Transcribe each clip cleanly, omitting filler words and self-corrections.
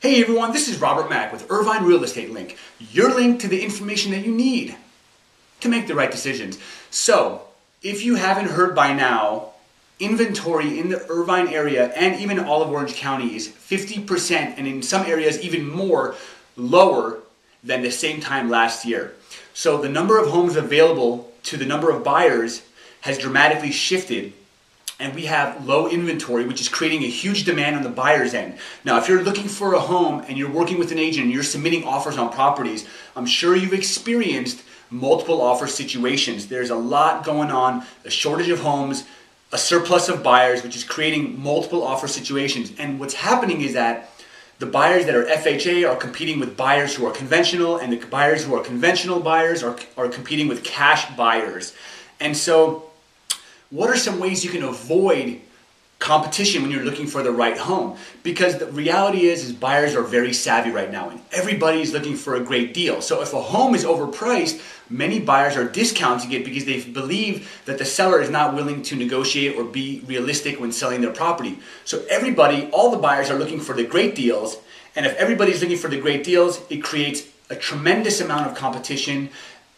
Hey everyone, this is Robert Mack with Irvine Real Estate Link, your link to the information that you need to make the right decisions. So, if you haven't heard by now, inventory in the Irvine area and even Olive Orange County is 50% and in some areas even more lower than the same time last year. So the number of homes available to the number of buyers has dramatically shifted. And we have low inventory, which is creating a huge demand on the buyer's end. Now, if you're looking for a home and you're working with an agent and you're submitting offers on properties, I'm sure you've experienced multiple offer situations. There's a lot going on, a shortage of homes, a surplus of buyers, which is creating multiple offer situations. And what's happening is that the buyers that are FHA are competing with buyers who are conventional, and the buyers who are conventional buyers are competing with cash buyers. And so, what are some ways you can avoid competition when you're looking for the right home? Because the reality is buyers are very savvy right now and everybody's looking for a great deal. So if a home is overpriced, many buyers are discounting it because they believe that the seller is not willing to negotiate or be realistic when selling their property. So all the buyers are looking for the great deals, and if everybody's looking for the great deals, it creates a tremendous amount of competition.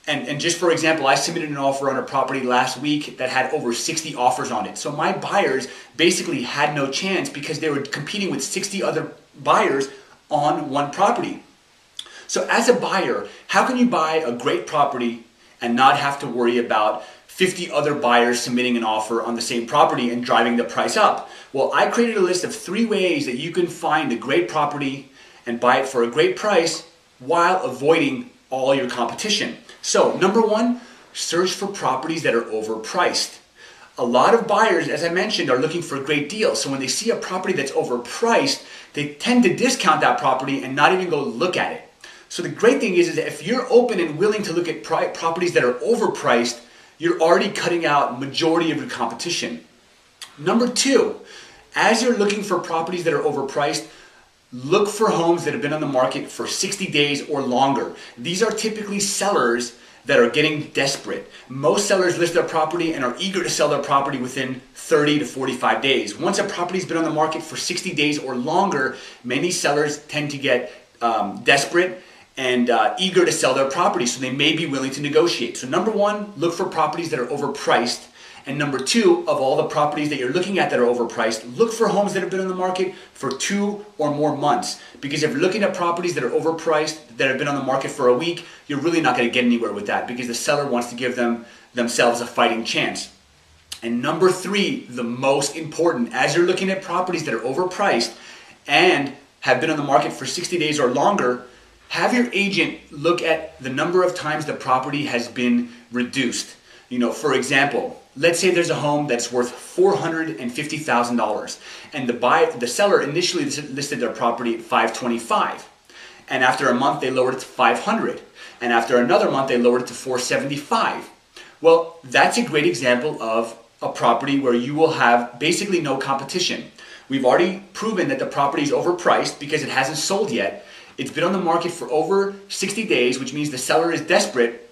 And just for example, I submitted an offer on a property last week that had over 60 offers on it. So my buyers basically had no chance because they were competing with 60 other buyers on one property. So as a buyer, how can you buy a great property and not have to worry about 50 other buyers submitting an offer on the same property and driving the price up? Well, I created a list of 3 ways that you can find a great property and buy it for a great price while avoiding all your competition. So, number 1, search for properties that are overpriced. A lot of buyers, as I mentioned, are looking for a great deal. So when they see a property that's overpriced, they tend to discount that property and not even go look at it. So the great thing is that if you're open and willing to look at properties that are overpriced, you're already cutting out majority of your competition. Number 2, as you're looking for properties that are overpriced, look for homes that have been on the market for 60 days or longer. These are typically sellers that are getting desperate. Most sellers list their property and are eager to sell their property within 30 to 45 days. Once a property's been on the market for 60 days or longer, many sellers tend to get desperate and eager to sell their property, so they may be willing to negotiate. So number 1, look for properties that are overpriced. And number 2, of all the properties that you're looking at that are overpriced, look for homes that have been on the market for 2 or more months. Because if you're looking at properties that are overpriced, that have been on the market for a week, you're really not going to get anywhere with that because the seller wants to give themselves a fighting chance. And number 3, the most important, as you're looking at properties that are overpriced and have been on the market for 60 days or longer, have your agent look at the number of times the property has been reduced. For example, let's say there's a home that's worth $450,000 and the seller initially listed their property at $525,000, and after a month they lowered it to $500,000, and after another month they lowered it to $475,000. Well, that's a great example of a property where you will have basically no competition. We've already proven that the property is overpriced because it hasn't sold yet. It's been on the market for over 60 days, which means the seller is desperate,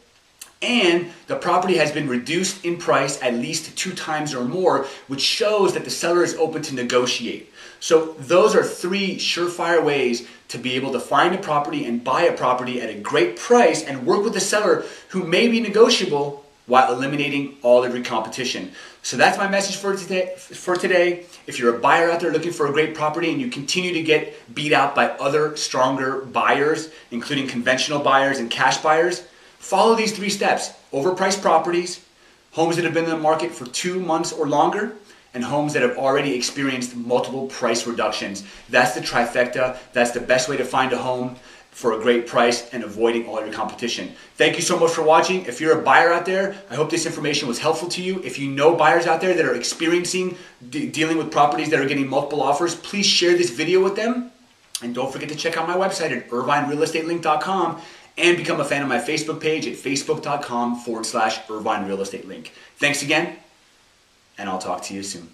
and the property has been reduced in price at least 2 times or more, which shows that the seller is open to negotiate. So those are 3 surefire ways to be able to find a property and buy a property at a great price and work with the seller who may be negotiable while eliminating all of your competition. So that's my message for today. If you're a buyer out there looking for a great property and you continue to get beat out by other stronger buyers, including conventional buyers and cash buyers, follow these 3 steps: overpriced properties, homes that have been in the market for 2 months or longer, and homes that have already experienced multiple price reductions. That's the trifecta. That's the best way to find a home for a great price and avoiding all your competition. Thank you so much for watching. If you're a buyer out there, I hope this information was helpful to you. If you know buyers out there that are experiencing dealing with properties that are getting multiple offers, please share this video with them. And don't forget to check out my website at irvinerealestatelyink.com and become a fan of my Facebook page at facebook.com/Irvine Real Estate Link. Thanks again, and I'll talk to you soon.